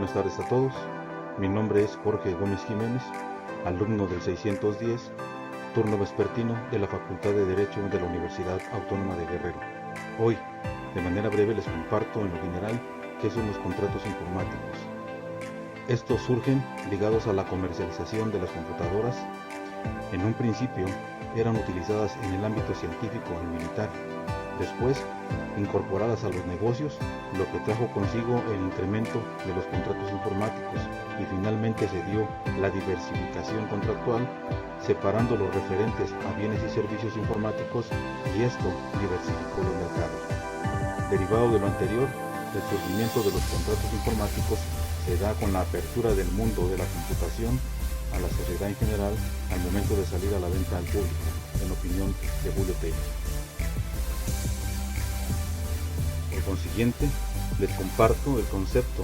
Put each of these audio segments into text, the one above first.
Buenas tardes a todos. Mi nombre es Jorge Gómez Jiménez, alumno del 610, turno vespertino de la Facultad de Derecho de la Universidad Autónoma de Guerrero. Hoy, de manera breve, les comparto en lo general qué son los contratos informáticos. Estos surgen ligados a la comercialización de las computadoras. En un principio eran utilizadas en el ámbito científico y militar. Después, incorporadas a los negocios, lo que trajo consigo el incremento de los contratos informáticos, y finalmente se dio la diversificación contractual, separando los referentes a bienes y servicios informáticos, y esto diversificó los mercados. Derivado de lo anterior, el surgimiento de los contratos informáticos se da con la apertura del mundo de la computación a la sociedad en general al momento de salir a la venta al público, en opinión de Julio Telles. Por consiguiente, les comparto el concepto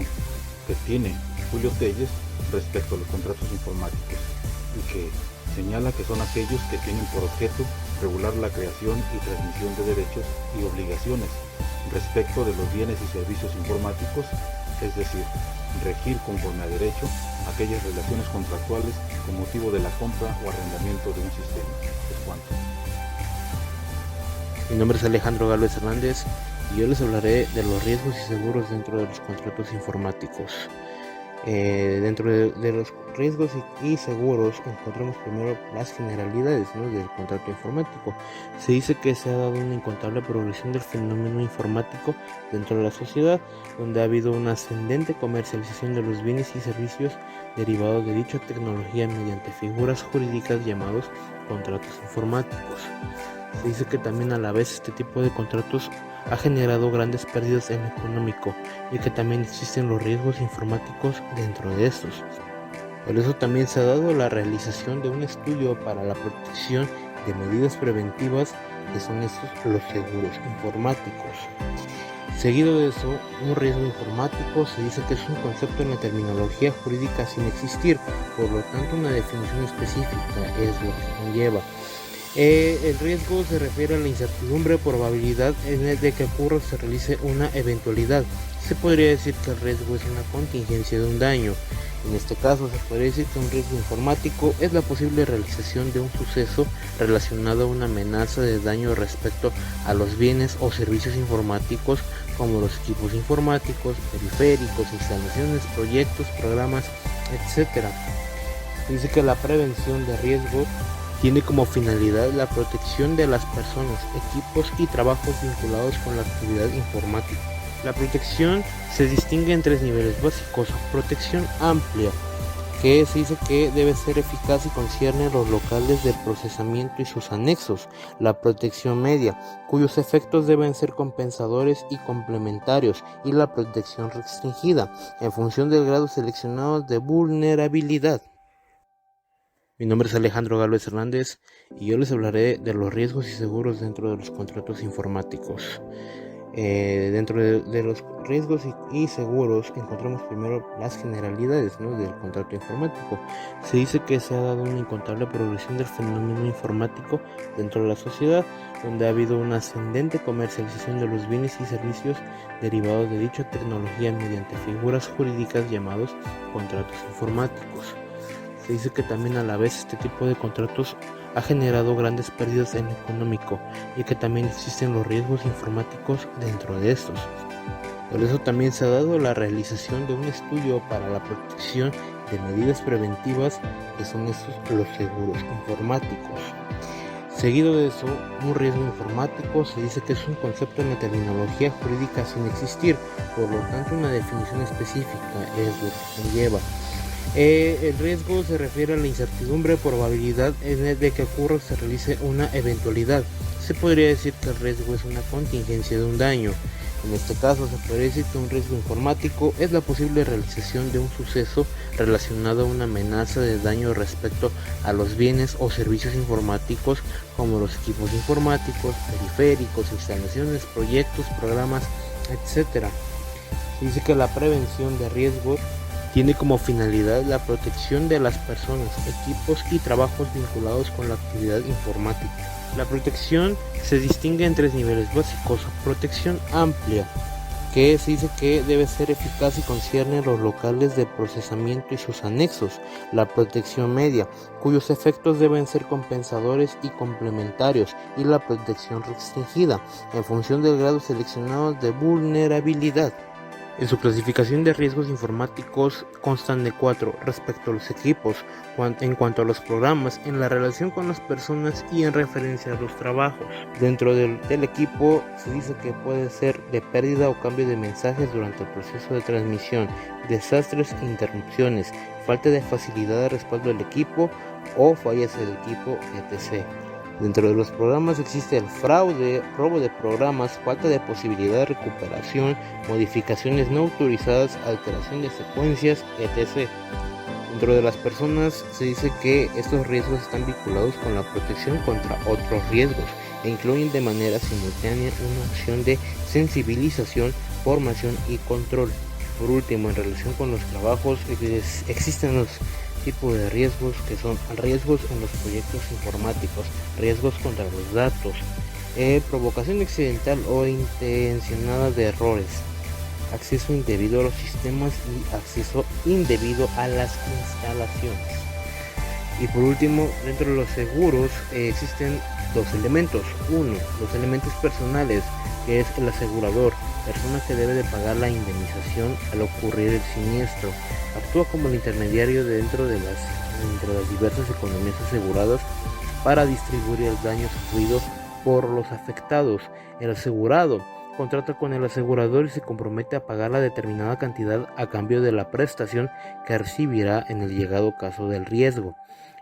que tiene Julio Telles respecto a los contratos informáticos, y que señala que son aquellos que tienen por objeto regular la creación y transmisión de derechos y obligaciones respecto de los bienes y servicios informáticos, es decir, regir conforme a derecho aquellas relaciones contractuales con motivo de la compra o arrendamiento de un sistema. Es cuanto. Mi nombre es Alejandro Gálvez Hernández y yo les hablaré de los riesgos y seguros dentro de los contratos informáticos. Dentro de los riesgos y seguros encontramos primero las generalidades, del contrato informático. Se dice que se ha dado una incontable progresión del fenómeno informático dentro de la sociedad, donde ha habido una ascendente comercialización de los bienes y servicios derivados de dicha tecnología mediante figuras jurídicas llamados contratos informáticos. Se dice que también a la vez este tipo de contratos ha generado grandes pérdidas en lo económico, y que también existen los riesgos informáticos dentro de estos. Por eso también se ha dado la realización de un estudio para la protección de medidas preventivas, que son estos los seguros informáticos. Seguido de eso, un riesgo informático se dice que es un concepto en la terminología jurídica sin existir, por lo tanto una definición específica es lo que conlleva. El riesgo se refiere a la incertidumbre o probabilidad de que ocurra o se realice una eventualidad. Se podría decir que el riesgo es una contingencia de un daño. En este caso se podría decir que un riesgo informático es la posible realización de un suceso relacionado a una amenaza de daño respecto a los bienes o servicios informáticos, como los equipos informáticos, periféricos, instalaciones, proyectos, programas, etc. Dice que la prevención de riesgos tiene como finalidad la protección de las personas, equipos y trabajos vinculados con la actividad informática. La protección se distingue en tres niveles básicos. Protección amplia, que se dice que debe ser eficaz y concierne a los locales de procesamiento y sus anexos. La protección media, cuyos efectos deben ser compensadores y complementarios. Y la protección restringida, en función del grado seleccionado de vulnerabilidad. Mi nombre es Alejandro Gálvez Hernández y yo les hablaré de los riesgos y seguros dentro de los contratos informáticos. Dentro de los riesgos y seguros encontramos primero las generalidades, del contrato informático. Se dice que se ha dado una incontable progresión del fenómeno informático dentro de la sociedad, donde ha habido una ascendente comercialización de los bienes y servicios derivados de dicha tecnología mediante figuras jurídicas llamados contratos informáticos. Se dice que también a la vez este tipo de contratos ha generado grandes pérdidas en lo económico, y que también existen los riesgos informáticos dentro de estos. Por eso también se ha dado la realización de un estudio para la protección de medidas preventivas, que son estos los seguros informáticos. Seguido de eso, un riesgo informático se dice que es un concepto en la terminología jurídica sin existir, por lo tanto una definición específica es lo que conlleva. El riesgo se refiere a la incertidumbre o probabilidad de que ocurra o se realice una eventualidad. Se podría decir que el riesgo es una contingencia de un daño. En este caso se podría decir que un riesgo informático es la posible realización de un suceso relacionado a una amenaza de daño respecto a los bienes o servicios informáticos, como los equipos informáticos, periféricos, instalaciones, proyectos, programas, etc. Dice que la prevención de riesgos tiene como finalidad la protección de las personas, equipos y trabajos vinculados con la actividad informática. La protección se distingue en tres niveles básicos. Protección amplia, que se dice que debe ser eficaz y concierne los locales de procesamiento y sus anexos, la protección media, cuyos efectos deben ser compensadores y complementarios, y la protección restringida, en función del grado seleccionado de vulnerabilidad. En su clasificación de riesgos informáticos constan de 4 respecto a los equipos, en cuanto a los programas, en la relación con las personas y en referencia a los trabajos. Dentro del equipo se dice que puede ser de pérdida o cambio de mensajes durante el proceso de transmisión, desastres e interrupciones, falta de facilidad de respaldo del equipo o fallas del equipo, etc. Dentro de los programas existe el fraude, robo de programas, falta de posibilidad de recuperación, modificaciones no autorizadas, alteración de secuencias, etc. Dentro de las personas se dice que estos riesgos están vinculados con la protección contra otros riesgos e incluyen de manera simultánea una acción de sensibilización, formación y control. Por último, en relación con los trabajos, existen los tipos de riesgos que son riesgos en los proyectos informáticos, riesgos contra los datos, provocación accidental o intencionada de errores, acceso indebido a los sistemas y acceso indebido a las instalaciones. Y por último, dentro de los seguros existen dos elementos. Uno, los elementos personales, que es el asegurador, persona que debe de pagar la indemnización al ocurrir el siniestro. Actúa como el intermediario dentro de las diversas economías aseguradas para distribuir el daño sufrido por los afectados. El asegurado contrata con el asegurador y se compromete a pagar la determinada cantidad a cambio de la prestación que recibirá en el llegado caso del riesgo.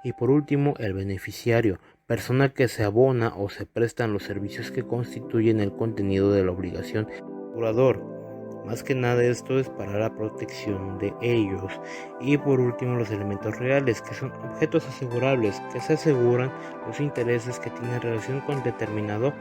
Y por último, el beneficiario, persona que se abona o se prestan los servicios que constituyen el contenido de la obligación asegurador. Más que nada esto es para la protección de ellos. Y por último, los elementos reales, que son objetos asegurables que se aseguran los intereses que tienen relación con determinado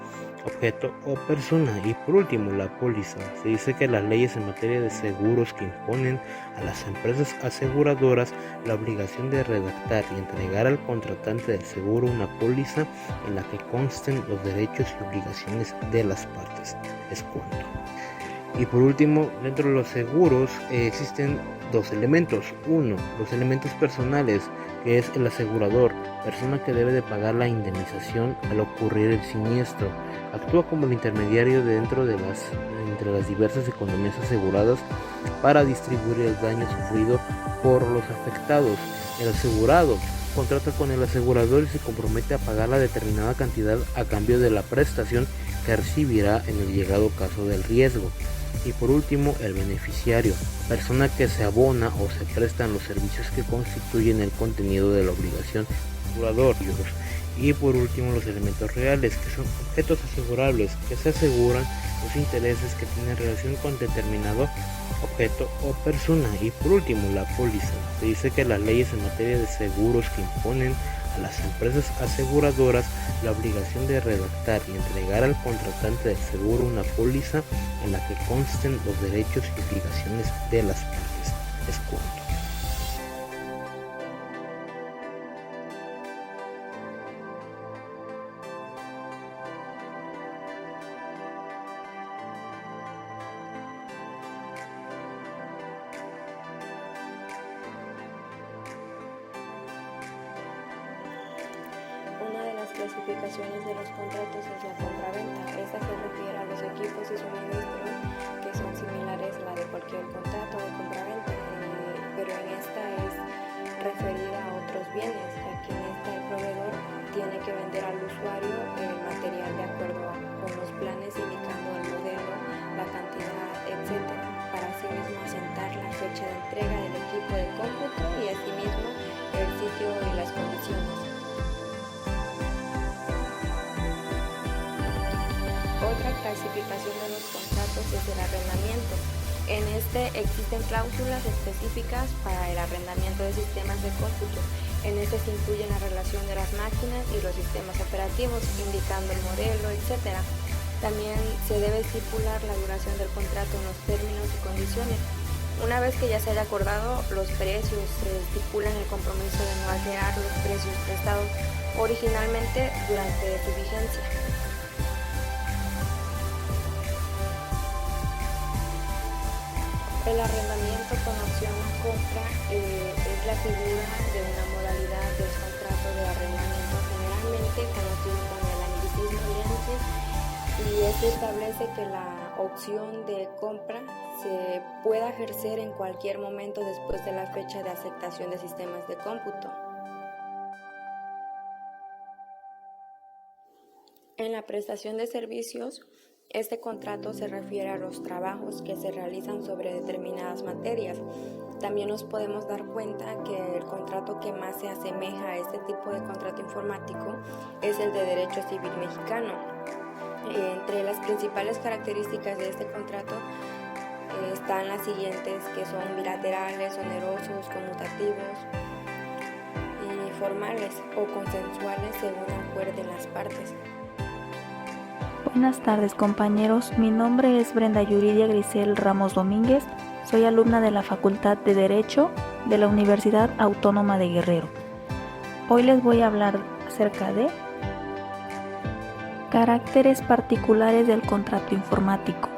objeto o persona. Y por último, la póliza. Se dice que las leyes en materia de seguros que imponen a las empresas aseguradoras la obligación de redactar y entregar al contratante del seguro una póliza en la que consten los derechos y obligaciones de las partes. Es cuanto. Y por último, dentro de los seguros existen dos elementos. Uno, los elementos personales, que es el asegurador, persona que debe de pagar la indemnización al ocurrir el siniestro. Actúa como el intermediario entre las diversas economías aseguradas para distribuir el daño sufrido por los afectados. El asegurado contrata con el asegurador y se compromete a pagar la determinada cantidad a cambio de la prestación que recibirá en el llegado caso del riesgo. Y por último, el beneficiario, persona que se abona o se prestan los servicios que constituyen el contenido de la obligación asegurador. Y por último, los elementos reales, que son objetos asegurables que se aseguran los intereses que tienen relación con determinado objeto o persona. Y por último, la póliza. Se dice que las leyes en materia de seguros que imponen a las empresas aseguradoras la obligación de redactar y entregar al contratante del seguro una póliza en la que consten los derechos y obligaciones de las partes. Es cuanto. Una de las clasificaciones de los contratos es la compraventa. Esta se refiere a los equipos y suministros que son similares a la de cualquier contrato de compraventa, pero en esta es referida a otros bienes, ya que en esta el proveedor tiene que vender al usuario el material de acuerdo con los planes, indicando el modelo, la cantidad, etc., para asimismo asentar la fecha de entrega del equipo de cómputo y asimismo el sitio y las condiciones. Otra clasificación de los contratos es el arrendamiento. En este existen cláusulas específicas para el arrendamiento de sistemas de cómputo. En este se incluye la relación de las máquinas y los sistemas operativos, indicando el modelo, etc. También se debe estipular la duración del contrato en los términos y condiciones. Una vez que ya se haya acordado los precios, se estipulan el compromiso de no alterar los precios prestados originalmente durante su vigencia. El arrendamiento con opción a compra es la figura de una modalidad del contrato de arrendamiento generalmente conocido con el anglicismo liensis, y este establece que la opción de compra se pueda ejercer en cualquier momento después de la fecha de aceptación de sistemas de cómputo. En la prestación de servicios, este contrato se refiere a los trabajos que se realizan sobre determinadas materias. También nos podemos dar cuenta que el contrato que más se asemeja a este tipo de contrato informático es el de derecho civil mexicano. Entre las principales características de este contrato están las siguientes, que son bilaterales, onerosos, conmutativos y formales o consensuales según acuerden las partes. Buenas tardes, compañeros, mi nombre es Brenda Yuridia Grisel Ramos Domínguez, soy alumna de la Facultad de Derecho de la Universidad Autónoma de Guerrero. Hoy les voy a hablar acerca de caracteres particulares del contrato informático.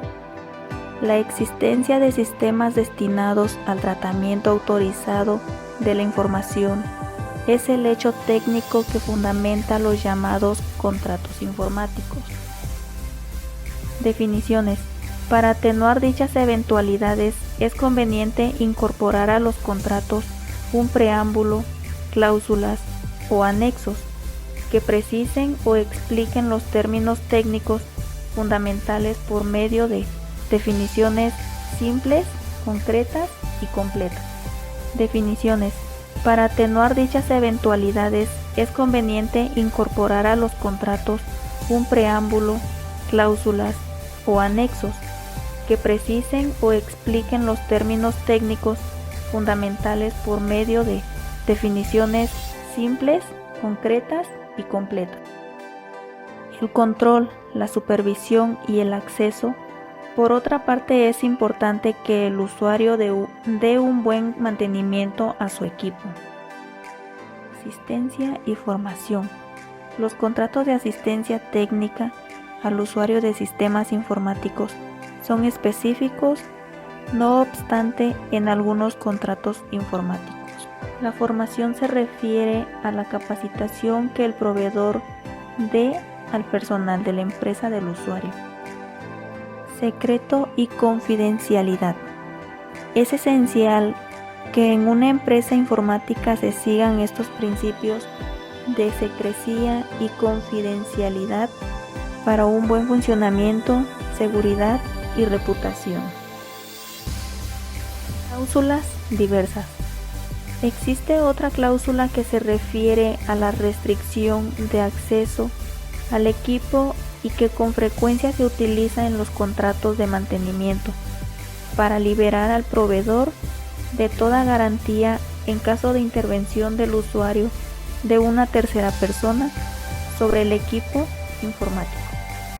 La existencia de sistemas destinados al tratamiento autorizado de la información es el hecho técnico que fundamenta los llamados contratos informáticos. Definiciones. Para atenuar dichas eventualidades es conveniente incorporar a los contratos un preámbulo, cláusulas o anexos que precisen o expliquen los términos técnicos fundamentales por medio de definiciones simples, concretas y completas. Definiciones. Para atenuar dichas eventualidades es conveniente incorporar a los contratos un preámbulo, cláusulas o anexos que precisen o expliquen los términos técnicos fundamentales por medio de definiciones simples, concretas y completas. El control, la supervisión y el acceso. Por otra parte, es importante que el usuario dé un buen mantenimiento a su equipo. Asistencia y formación. Los contratos de asistencia técnica al usuario de sistemas informáticos son específicos, no obstante, en algunos contratos informáticos. La formación se refiere a la capacitación que el proveedor dé al personal de la empresa del usuario. Secreto y confidencialidad. Es esencial que en una empresa informática se sigan estos principios de secrecía y confidencialidad para un buen funcionamiento, seguridad y reputación. Cláusulas diversas. Existe otra cláusula que se refiere a la restricción de acceso al equipo y que con frecuencia se utiliza en los contratos de mantenimiento para liberar al proveedor de toda garantía en caso de intervención del usuario de una tercera persona sobre el equipo informático.